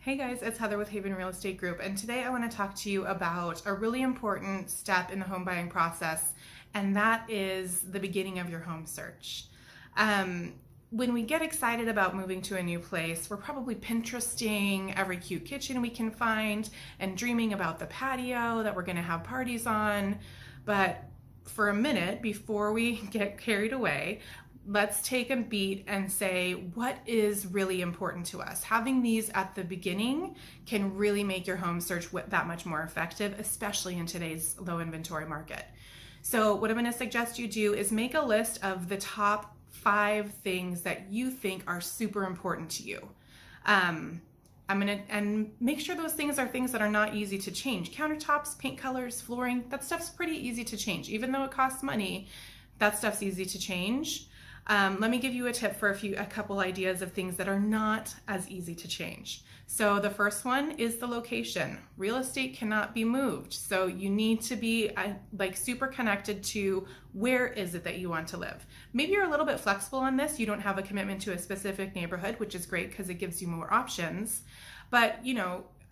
Hey guys, it's Heather with Haven Real Estate Group, and today I want to talk to you about a really important step in the home buying process, and that is the beginning of your home search. When we get excited about moving to a new place, we're probably Pinteresting every cute kitchen we can find and dreaming about the patio that we're going to have parties on. But for a minute, before we get carried away, let's take a beat and say, what is really important to us? Having these at the beginning can really make your home search that much more effective, especially in today's low inventory market. So what I'm going to suggest you do is make a list of the top 5 things that you think are super important to you. And make sure those things are things that are not easy to change. Countertops, paint colors, flooring, that stuff's pretty easy to change. Even though it costs money, that stuff's easy to change. Let me give you a tip for a couple ideas of things that are not as easy to change. So the first one is the location. Real estate cannot be moved. So you need to be super connected to where is it that you want to live. Maybe you're a little bit flexible on this. You don't have a commitment to a specific neighborhood, which is great because it gives you more options. But,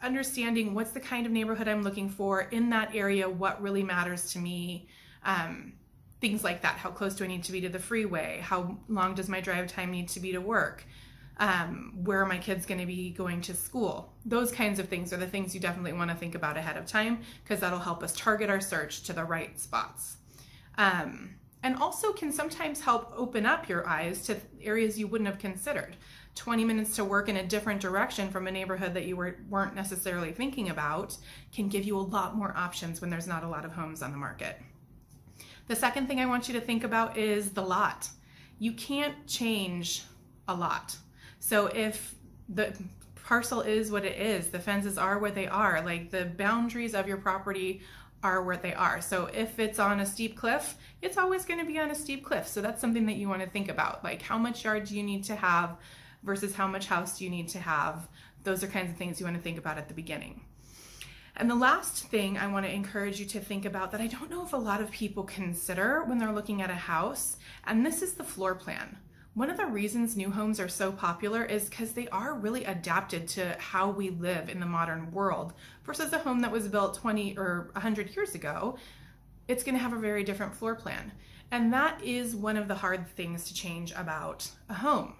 understanding what's the kind of neighborhood I'm looking for in that area, what really matters to me, things like that. How close do I need to be to the freeway? How long does my drive time need to be to work? Where are my kids going to be going to school? Those kinds of things are the things you definitely want to think about ahead of time, because that'll help us target our search to the right spots. And also can sometimes help open up your eyes to areas you wouldn't have considered. 20 minutes to work in a different direction from a neighborhood that you weren't necessarily thinking about can give you a lot more options when there's not a lot of homes on the market. The second thing I want you to think about is the lot. You can't change a lot. So if the parcel is what it is, the fences are what they are, like the boundaries of your property are what they are. So if it's on a steep cliff, it's always going to be on a steep cliff. So that's something that you want to think about. Like, how much yard do you need to have versus how much house do you need to have? Those are kinds of things you want to think about at the beginning. And the last thing I want to encourage you to think about that I don't know if a lot of people consider when they're looking at a house, and this is the floor plan. One of the reasons new homes are so popular is because they are really adapted to how we live in the modern world versus a home that was built 20 or 100 years ago. It's going to have a very different floor plan. And that is one of the hard things to change about a home.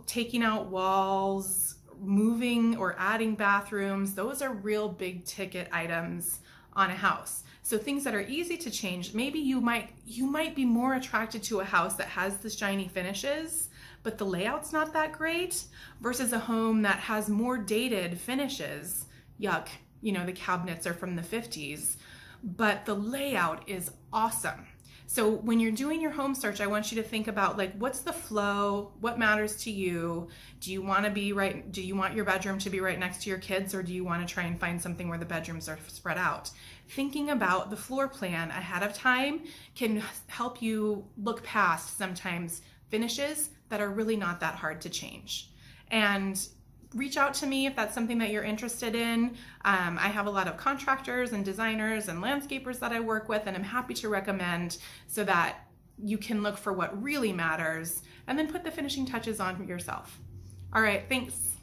Taking out walls, moving or adding bathrooms, those are real big ticket items on a house. So things that are easy to change, maybe you might be more attracted to a house that has the shiny finishes, but the layout's not that great, versus a home that has more dated finishes. Yuck, the cabinets are from the 50s, but the layout is awesome. So when you're doing your home search, I want you to think about, what's the flow? What matters to you? Do you want your bedroom to be right next to your kids, or do you want to try and find something where the bedrooms are spread out? Thinking about the floor plan ahead of time can help you look past sometimes finishes that are really not that hard to change. And reach out to me if that's something that you're interested in. I have a lot of contractors and designers and landscapers that I work with, and I'm happy to recommend so that you can look for what really matters and then put the finishing touches on yourself. All right, thanks.